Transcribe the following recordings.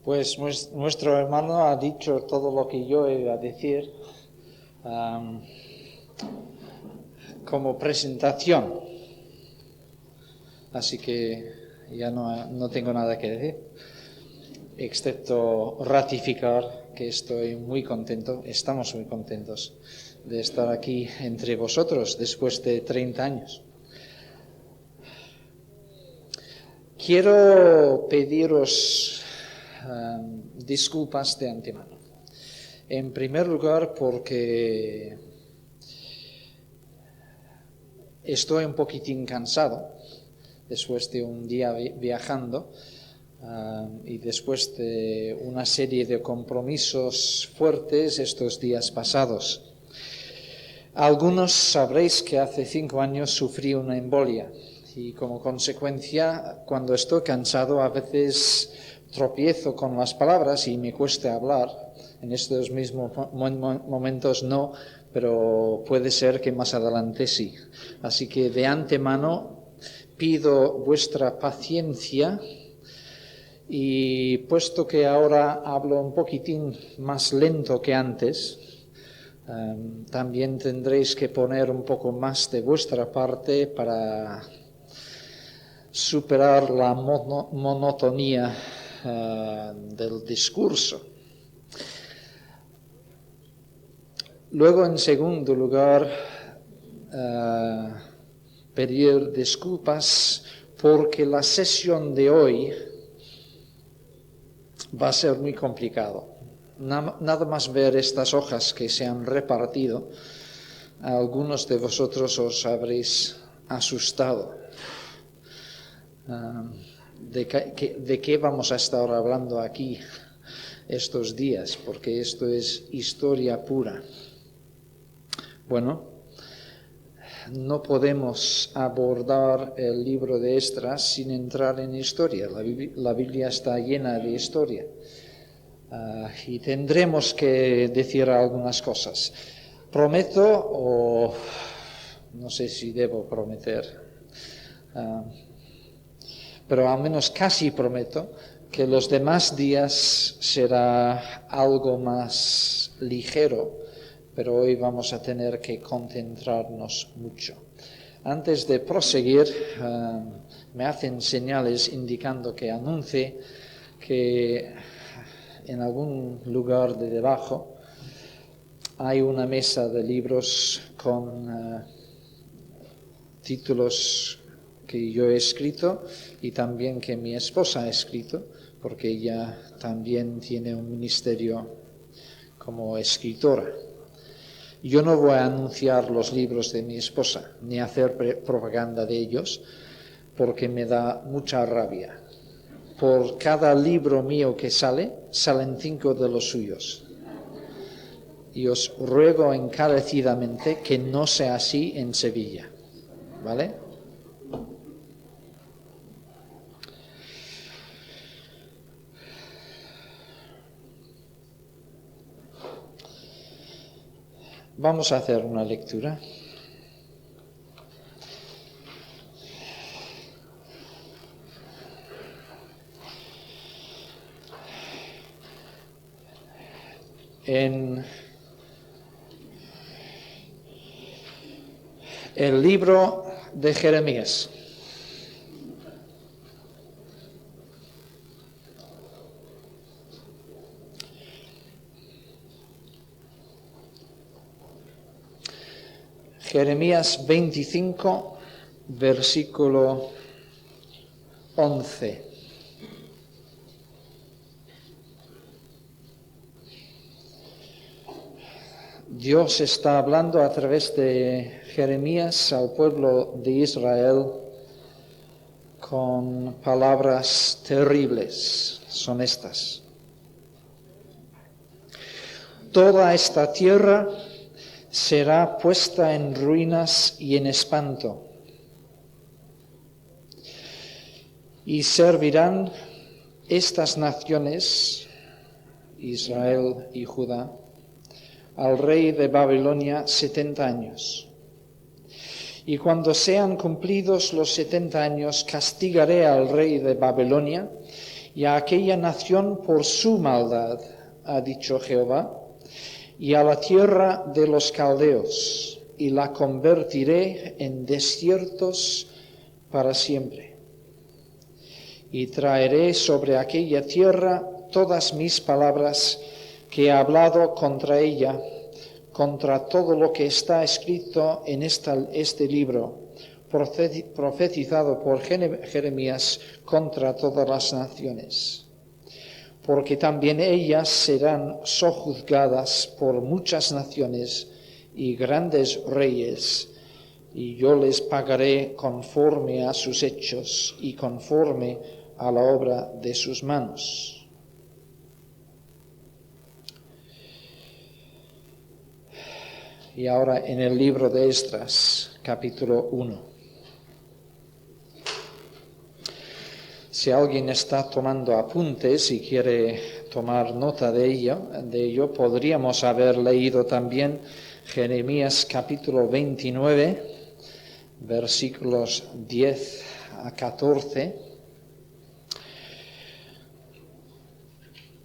Pues nuestro hermano ha dicho todo lo que yo iba a decir como presentación. Así que ya no tengo nada que decir, excepto ratificar que estoy muy contento, estamos muy contentos de estar aquí entre vosotros después de 30 años. Quiero pediros disculpas de antemano. En primer lugar, porque estoy un poquitín cansado después de un día viajando y después de una serie de compromisos fuertes estos días pasados. Algunos sabréis que hace 5 años sufrí una embolia y como consecuencia, cuando estoy cansado, a veces tropiezo con las palabras y me cuesta hablar. En estos mismos momentos no, pero puede ser que más adelante sí. Así que de antemano pido vuestra paciencia y puesto que ahora hablo un poquitín más lento que antes, también tendréis que poner un poco más de vuestra parte para superar la monotonía del discurso. Luego, en segundo lugar, pedir disculpas porque la sesión de hoy va a ser muy complicado. Nada más ver estas hojas que se han repartido, algunos de vosotros os habréis asustado. ¿De qué vamos a estar hablando aquí estos días? Porque esto es historia pura. Bueno, no podemos abordar el libro de Esdras sin entrar en historia. La Biblia está llena de historia. Y tendremos que decir algunas cosas. Prometo, o no sé si debo prometer, pero al menos casi prometo que los demás días será algo más ligero, pero hoy vamos a tener que concentrarnos mucho. Antes de proseguir, me hacen señales indicando que anuncie que en algún lugar de debajo hay una mesa de libros con títulos que yo he escrito y también que mi esposa ha escrito, porque ella también tiene un ministerio como escritora. Yo no voy a anunciar los libros de mi esposa, ni hacer propaganda de ellos, porque me da mucha rabia. Por cada libro mío que salen 5 de los suyos. Y os ruego encarecidamente que no sea así en Sevilla. ¿Vale? Vamos a hacer una lectura. En el libro de Jeremías. Jeremías 25, versículo 11. Dios está hablando a través de Jeremías al pueblo de Israel con palabras terribles. Son estas. Toda esta tierra será puesta en ruinas y en espanto, y servirán estas naciones, Israel y Judá, al rey de Babilonia 70 años. Y cuando sean cumplidos los 70 años, castigaré al rey de Babilonia y a aquella nación por su maldad, ha dicho Jehová, y a la tierra de los caldeos, y la convertiré en desiertos para siempre. Y traeré sobre aquella tierra todas mis palabras que he hablado contra ella, contra todo lo que está escrito en este libro, profetizado por Jeremías contra todas las naciones. Porque también ellas serán sojuzgadas por muchas naciones y grandes reyes, y yo les pagaré conforme a sus hechos y conforme a la obra de sus manos. Y ahora en el libro de Esdras, capítulo 1. Si alguien está tomando apuntes y quiere tomar nota de ello, podríamos haber leído también Jeremías capítulo 29, versículos 10 a 14,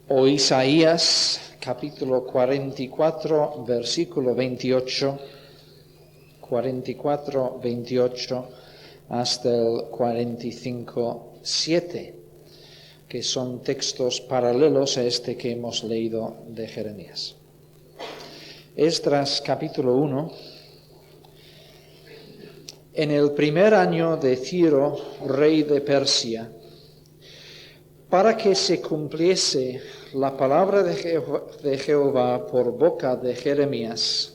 o Isaías capítulo 44, versículo 28, 44, 28 hasta el 45:7, que son textos paralelos a este que hemos leído de Jeremías. Esdras capítulo 1. En el primer año de Ciro, rey de Persia, para que se cumpliese la palabra de Jehová por boca de Jeremías,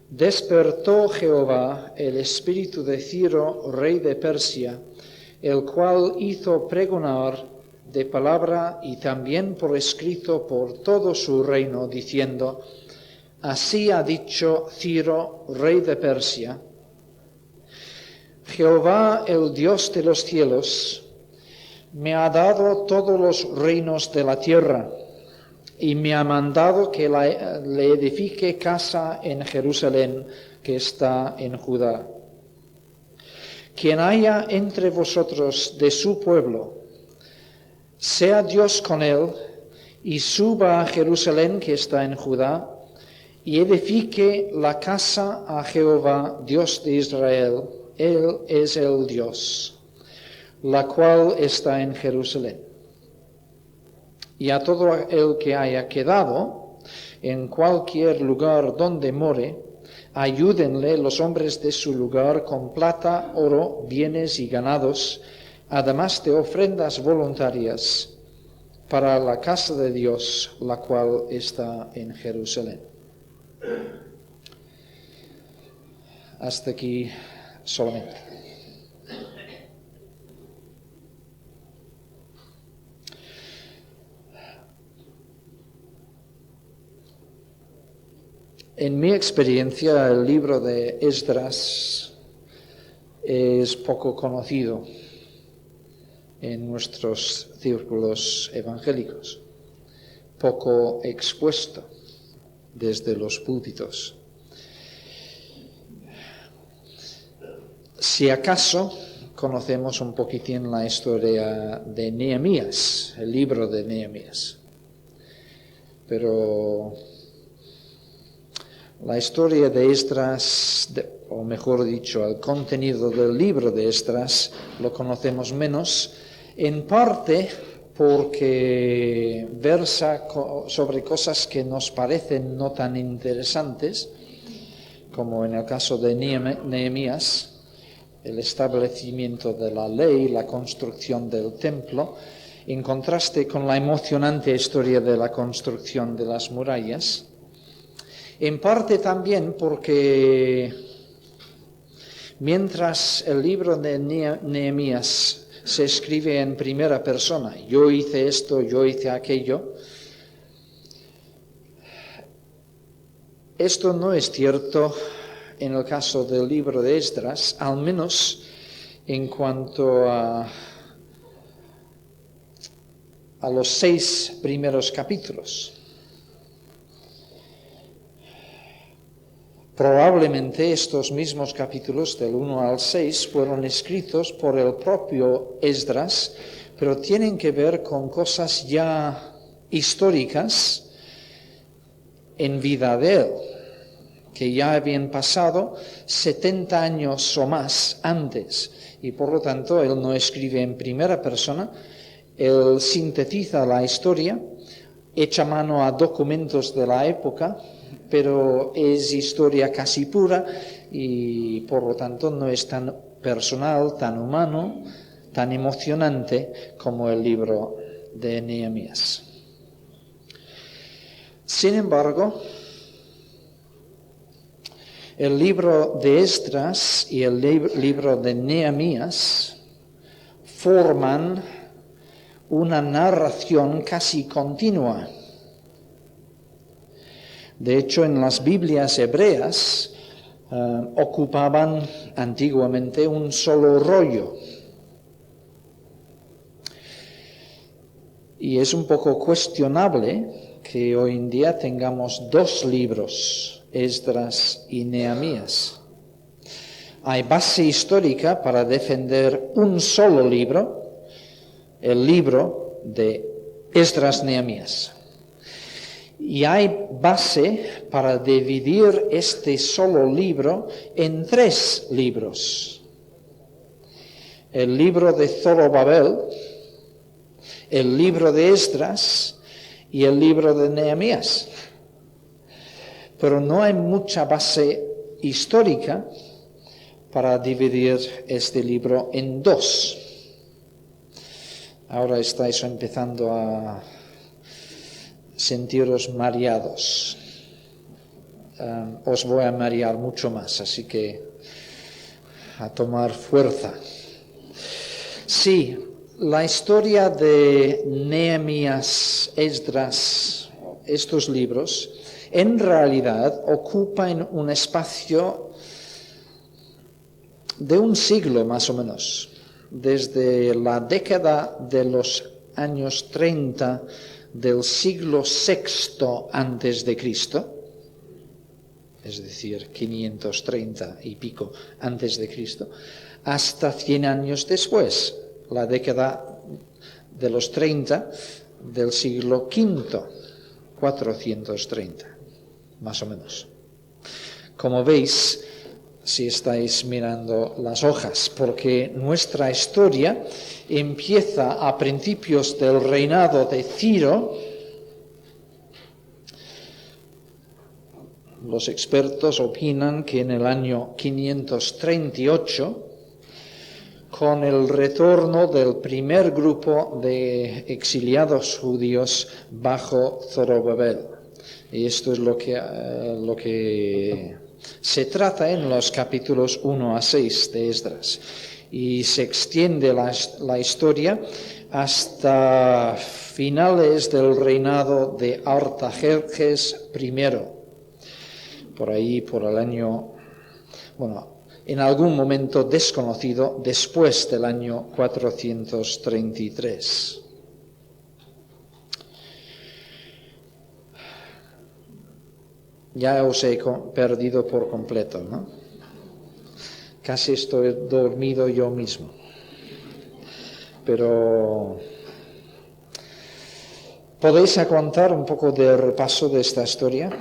despertó Jehová el espíritu de Ciro, rey de Persia, el cual hizo pregonar de palabra y también por escrito por todo su reino, diciendo: así ha dicho Ciro, rey de Persia: Jehová, el Dios de los cielos, me ha dado todos los reinos de la tierra, y me ha mandado que le edifique casa en Jerusalén, que está en Judá. Quien haya entre vosotros de su pueblo, sea Dios con él, y suba a Jerusalén, que está en Judá, y edifique la casa a Jehová, Dios de Israel. Él es el Dios, la cual está en Jerusalén. Y a todo el que haya quedado en cualquier lugar donde more, ayúdenle los hombres de su lugar con plata, oro, bienes y ganados, además de ofrendas voluntarias para la casa de Dios, la cual está en Jerusalén. Hasta aquí solamente. En mi experiencia, el libro de Esdras es poco conocido en nuestros círculos evangélicos, poco expuesto desde los púlpitos. Si acaso conocemos un poquitín la historia de Nehemías, el libro de Nehemías, pero la historia de Esdras, o mejor dicho, el contenido del libro de Esdras, lo conocemos menos, en parte porque versa sobre cosas que nos parecen no tan interesantes, como en el caso de Nehemías, el establecimiento de la ley, la construcción del templo, en contraste con la emocionante historia de la construcción de las murallas. En parte también porque mientras el libro de Nehemías se escribe en primera persona, yo hice esto, yo hice aquello, esto no es cierto en el caso del libro de Esdras, al menos en cuanto a los 6 primeros capítulos. Probablemente estos mismos capítulos del 1 al 6 fueron escritos por el propio Esdras, pero tienen que ver con cosas ya históricas en vida de él, que ya habían pasado 70 años o más antes, y por lo tanto él no escribe en primera persona, él sintetiza la historia, echa mano a documentos de la época, pero es historia casi pura y por lo tanto no es tan personal, tan humano, tan emocionante como el libro de Nehemías. Sin embargo, el libro de Esdras y el libro de Nehemías forman una narración casi continua. De hecho, en las Biblias hebreas ocupaban antiguamente un solo rollo. Y es un poco cuestionable que hoy en día tengamos dos libros, Esdras y Nehemías. Hay base histórica para defender un solo libro, el libro de Esdras-Nehemías. Y hay base para dividir este solo libro en tres libros. El libro de Zorobabel, el libro de Esdras y el libro de Nehemías. Pero no hay mucha base histórica para dividir este libro en dos. Ahora estáis empezando a sentiros mareados. Os voy a marear mucho más, así que a tomar fuerza. Sí, la historia de Nehemías, Esdras, estos libros, en realidad ocupan un espacio de un siglo más o menos, desde la década de los años 30 del siglo VI antes de Cristo, es decir, 530 y pico antes de Cristo, hasta 100 años después, la década de los 30 del siglo V, 430, más o menos. Como veis, si estáis mirando las hojas, porque nuestra historia empieza a principios del reinado de Ciro. Los expertos opinan que en el año 538, con el retorno del primer grupo de exiliados judíos bajo Zorobabel. Y esto es lo que se trata en los capítulos 1 a 6 de Esdras. Y se extiende la historia hasta finales del reinado de Artajerjes I, por ahí, por el año, en algún momento desconocido, después del año 433. Ya os he perdido por completo, ¿no? Casi estoy dormido yo mismo. Pero ¿podéis aguantar un poco de repaso de esta historia?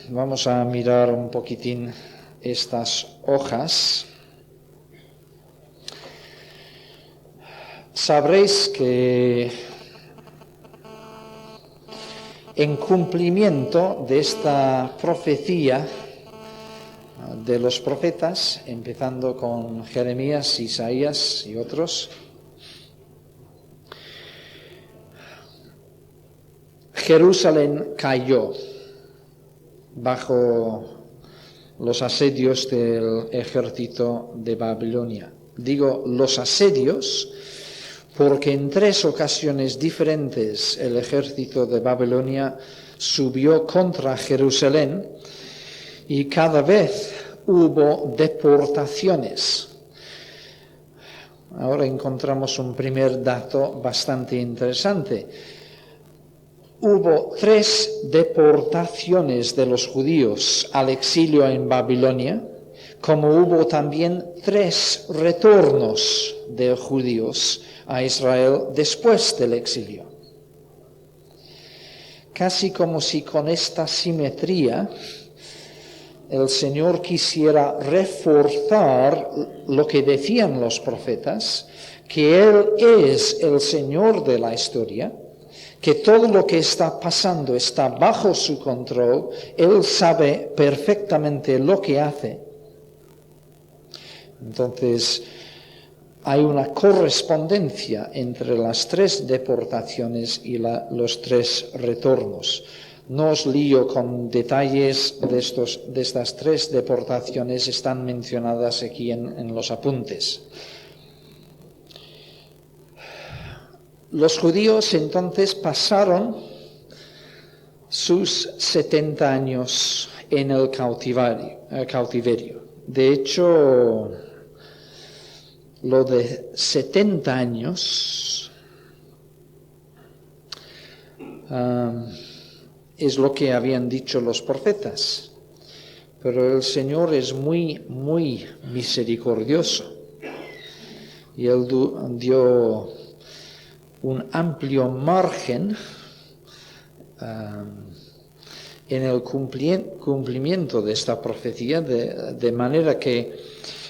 Vamos a mirar un poquitín estas hojas. Sabréis que en cumplimiento de esta profecía de los profetas, empezando con Jeremías, Isaías y otros, Jerusalén cayó bajo los asedios del ejército de Babilonia. Digo los asedios porque en 3 ocasiones diferentes el ejército de Babilonia subió contra Jerusalén y cada vez hubo deportaciones. Ahora encontramos un primer dato bastante interesante. hubo 3 deportaciones de los judíos al exilio en Babilonia, como hubo también 3 retornos de judíos a Israel después del exilio. Casi como si con esta simetría el Señor quisiera reforzar lo que decían los profetas, que Él es el Señor de la historia, que todo lo que está pasando está bajo su control, Él sabe perfectamente lo que hace. Entonces, hay una correspondencia entre las 3 deportaciones y los 3 retornos. No os lío con detalles de estas 3 deportaciones, están mencionadas aquí en los apuntes. Los judíos entonces pasaron sus 70 años en el cautiverio. De hecho, lo de 70 años es lo que habían dicho los profetas. Pero el Señor es muy, muy misericordioso. Y Él dio un amplio margen en el cumplimiento de esta profecía, de manera que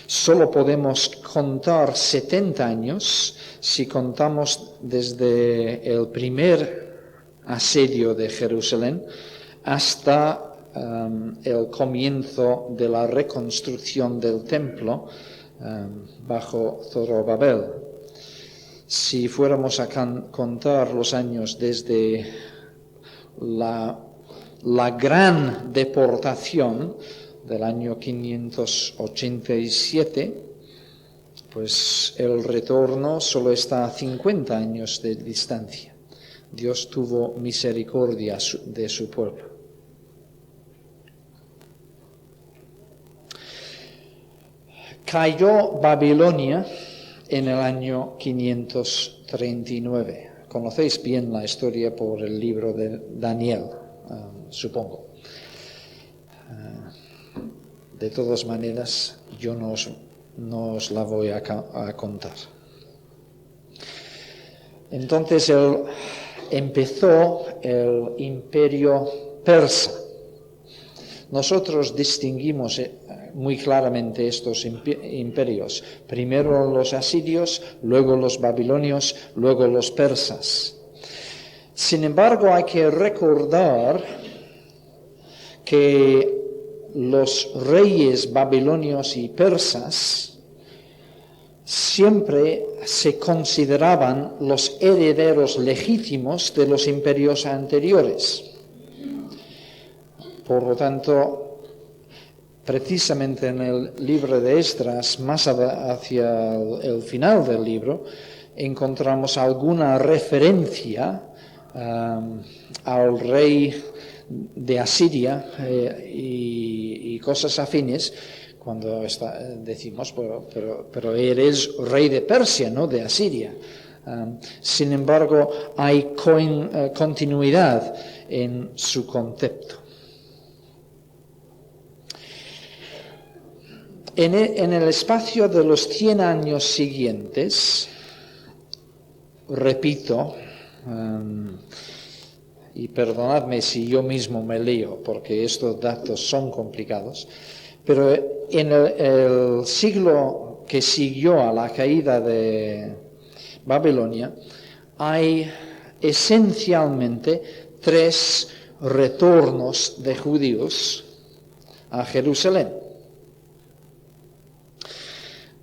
solo podemos contar 70 años si contamos desde el primer asedio de Jerusalén hasta el comienzo de la reconstrucción del templo bajo Zorobabel. Si fuéramos a contar los años desde la gran deportación del año 587, pues el retorno solo está a 50 años de distancia. Dios tuvo misericordia de su pueblo. Cayó Babilonia en el año 539. Conocéis bien la historia por el libro de Daniel, supongo. De todas maneras, yo no os la voy a contar. Entonces empezó el imperio persa. Nosotros distinguimos muy claramente estos imperios. Primero los asirios, luego los babilonios, luego los persas. Sin embargo, hay que recordar que los reyes babilonios y persas siempre se consideraban los herederos legítimos de los imperios anteriores. Por lo tanto, precisamente en el libro de Esdras, más hacia el final del libro, encontramos alguna referencia al rey de Asiria y cosas afines, cuando decimos, pero eres rey de Persia, no de Asiria. Sin embargo, hay continuidad en su concepto. En el espacio de los 100 años siguientes, repito, y perdonadme si yo mismo me lío, porque estos datos son complicados, pero en el siglo que siguió a la caída de Babilonia, hay esencialmente 3 retornos de judíos a Jerusalén.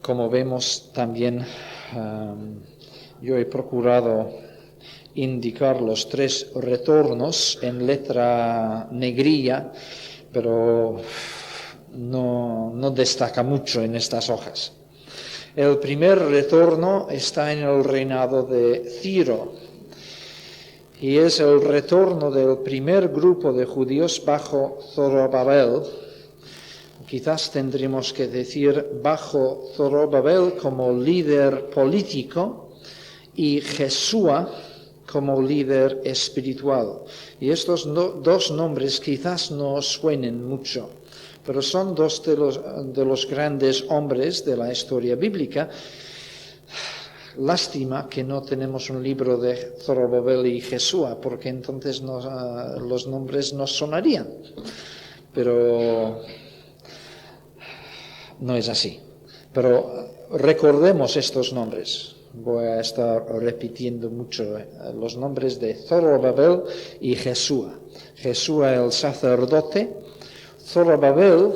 Como vemos también, yo he procurado indicar los 3 retornos en letra negrilla, pero no destaca mucho en estas hojas. El primer retorno está en el reinado de Ciro y es el retorno del primer grupo de judíos bajo Zorobabel. Quizás tendríamos que decir bajo Zorobabel como líder político y Jesúa como líder espiritual. Y estos dos nombres quizás no suenen mucho, pero son dos de los grandes hombres de la historia bíblica. Lástima que no tenemos un libro de Zorobabel y Jesúa, porque entonces los nombres nos sonarían. Pero no es así. Pero recordemos estos nombres. Voy a estar repitiendo mucho los nombres de Zorobabel y Jesúa. Jesúa el sacerdote, Zorobabel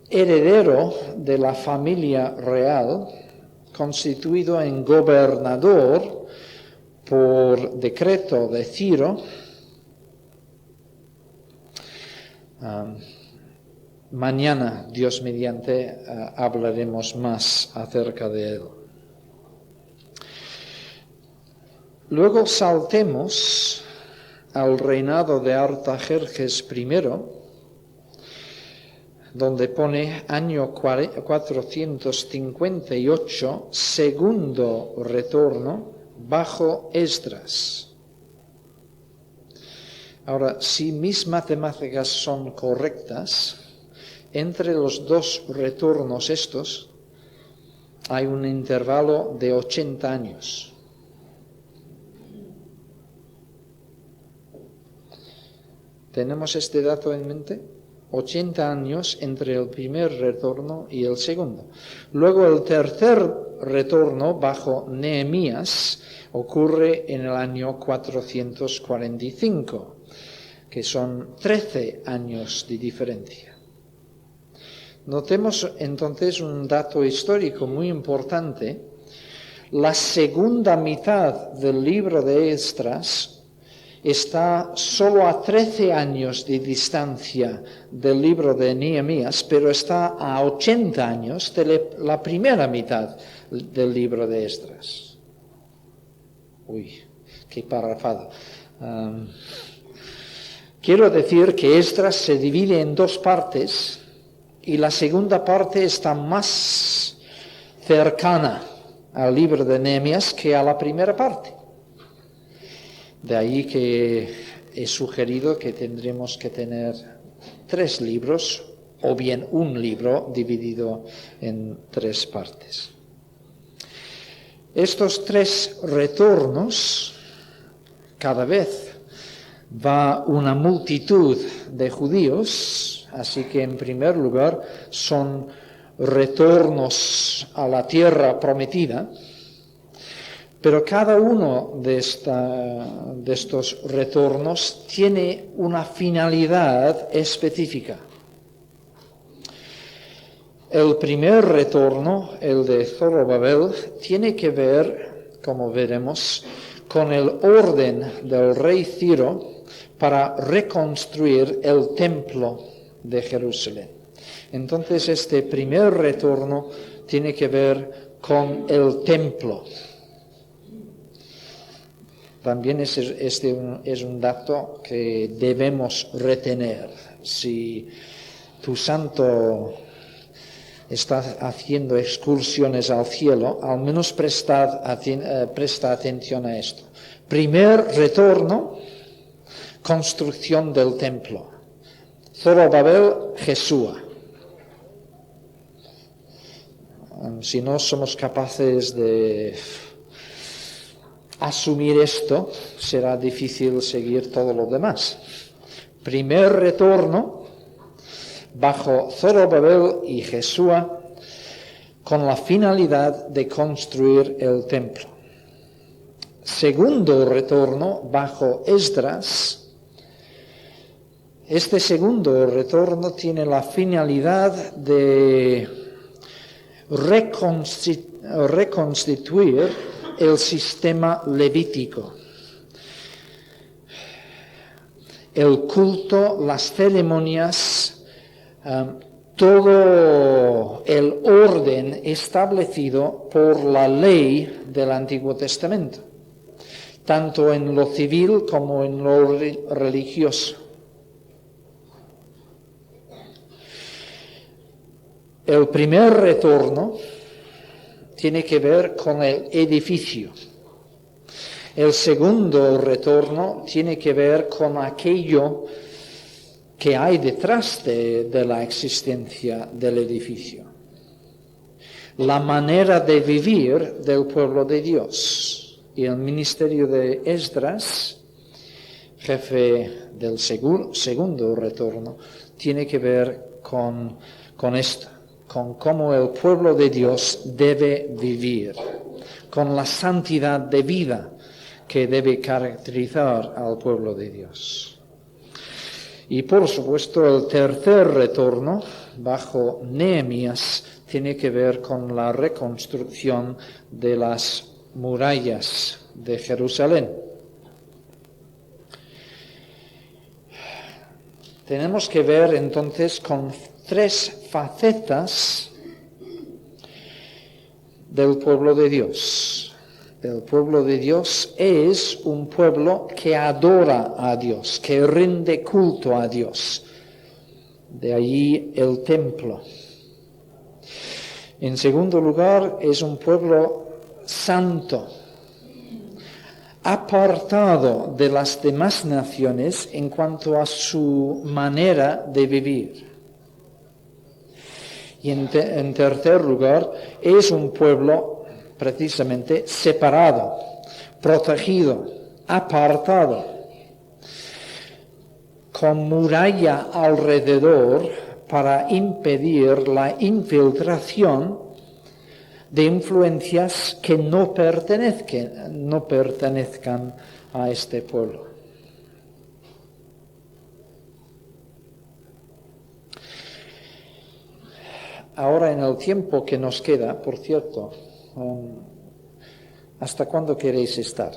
heredero de la familia real, constituido en gobernador por decreto de Ciro. Mañana, Dios mediante, hablaremos más acerca de él. Luego saltemos al reinado de Artajerjes I, donde pone año 458, segundo retorno, bajo Esdras. Ahora, si mis matemáticas son correctas, entre los dos retornos estos hay un intervalo de 80 años. ¿Tenemos este dato en mente? 80 años entre el primer retorno y el segundo. Luego el tercer retorno bajo Nehemías ocurre en el año 445, que son 13 años de diferencia. Notemos entonces un dato histórico muy importante. La segunda mitad del libro de Esdras está solo a 13 años de distancia del libro de Nehemías, pero está a 80 años de la primera mitad del libro de Esdras. Uy, qué parrafada. Quiero decir que Esdras se divide en dos partes y la segunda parte está más cercana al libro de Nehemías que a la primera parte. De ahí que he sugerido que tendremos que tener 3 libros o bien un libro dividido en 3 partes. Estos 3 retornos, cada vez va una multitud de judíos, así que en primer lugar son retornos a la tierra prometida. Pero cada uno de estos retornos tiene una finalidad específica. El primer retorno, el de Zorobabel, tiene que ver, como veremos, con el orden del rey Ciro para reconstruir el templo de Jerusalén. Entonces, este primer retorno tiene que ver con el templo. También este es un dato que debemos retener. Si tu santo está haciendo excursiones al cielo, al menos presta atención a esto. Primer retorno, construcción del templo. Zorobabel, Jesúa. Si no somos capaces de asumir esto, será difícil seguir todo lo demás. Primer retorno bajo Zorobabel y Jesúa con la finalidad de construir el templo. Segundo retorno bajo Esdras. Este segundo retorno tiene la finalidad de reconstituir el sistema levítico, el culto, las ceremonias, todo el orden establecido por la ley del Antiguo Testamento, tanto en lo civil como en lo religioso. El primer retorno tiene que ver con el edificio. El segundo retorno tiene que ver con aquello que hay detrás de la existencia del edificio. La manera de vivir del pueblo de Dios. Y el ministerio de Esdras, jefe del segundo retorno, tiene que ver con esto, con cómo el pueblo de Dios debe vivir, con la santidad de vida que debe caracterizar al pueblo de Dios. Y por supuesto el tercer retorno, bajo Nehemías, tiene que ver con la reconstrucción de las murallas de Jerusalén. Tenemos que ver entonces con tres facetas del pueblo de Dios. El pueblo de Dios es un pueblo que adora a Dios, que rinde culto a Dios. De allí el templo. En segundo lugar, es un pueblo santo, apartado de las demás naciones en cuanto a su manera de vivir. Y en tercer lugar, es un pueblo precisamente separado, protegido, apartado, con muralla alrededor para impedir la infiltración de influencias que no pertenezcan a este pueblo. Ahora, en el tiempo que nos queda, por cierto, ¿hasta cuándo queréis estar?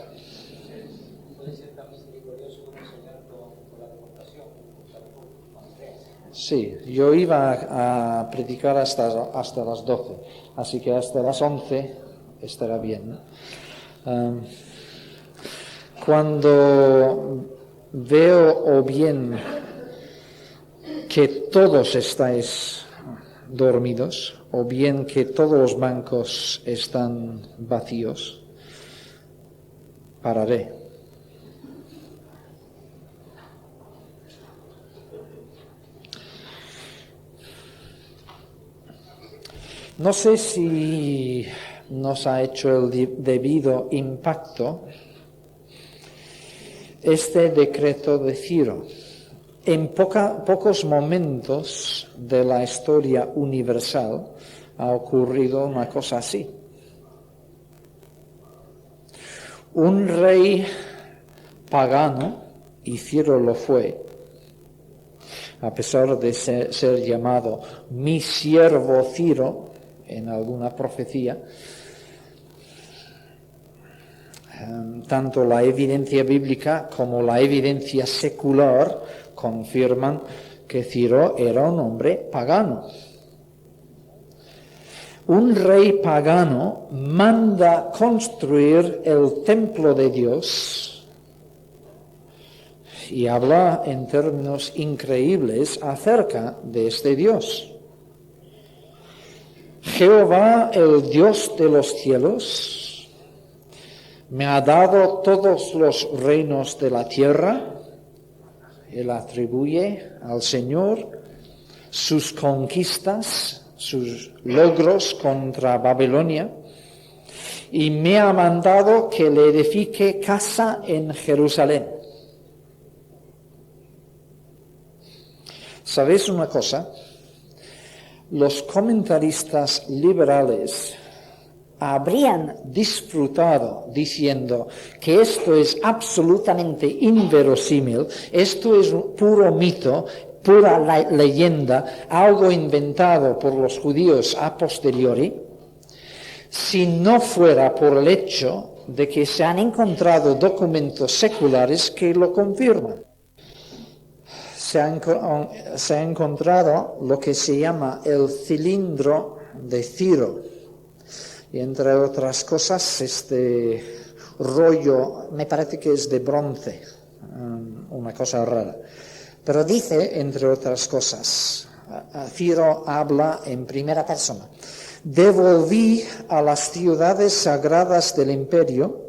Sí, yo iba a predicar hasta las 12, así que hasta las 11 estará bien, ¿no? Cuando veo o bien que todos estáis dormidos, o bien que todos los bancos están vacíos, pararé. No sé si nos ha hecho el debido impacto este decreto de Ciro. En pocos momentos de la historia universal ha ocurrido una cosa así. Un rey pagano, y Ciro lo fue, a pesar de ser llamado mi siervo Ciro, en alguna profecía, tanto la evidencia bíblica como la evidencia secular confirman que Ciro era un hombre pagano. Un rey pagano manda construir el templo de Dios y habla en términos increíbles acerca de este Dios. Jehová, el Dios de los cielos, me ha dado todos los reinos de la tierra. Él atribuye al Señor sus conquistas, sus logros contra Babilonia, y me ha mandado que le edifique casa en Jerusalén. ¿Sabéis una cosa? Los comentaristas liberales habrían disfrutado diciendo que esto es absolutamente inverosímil, esto es un puro mito, pura leyenda, algo inventado por los judíos a posteriori, si no fuera por el hecho de que se han encontrado documentos seculares que lo confirman. Se ha encontrado lo que se llama el cilindro de Ciro. Y entre otras cosas, este rollo, me parece que es de bronce, una cosa rara. Pero dice, entre otras cosas, Ciro habla en primera persona. Devolví a las ciudades sagradas del imperio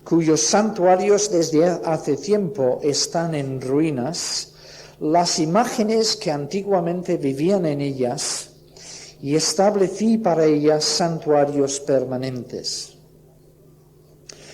cuyos santuarios desde hace tiempo están en ruinas, las imágenes que antiguamente vivían en ellas, y establecí para ellas santuarios permanentes.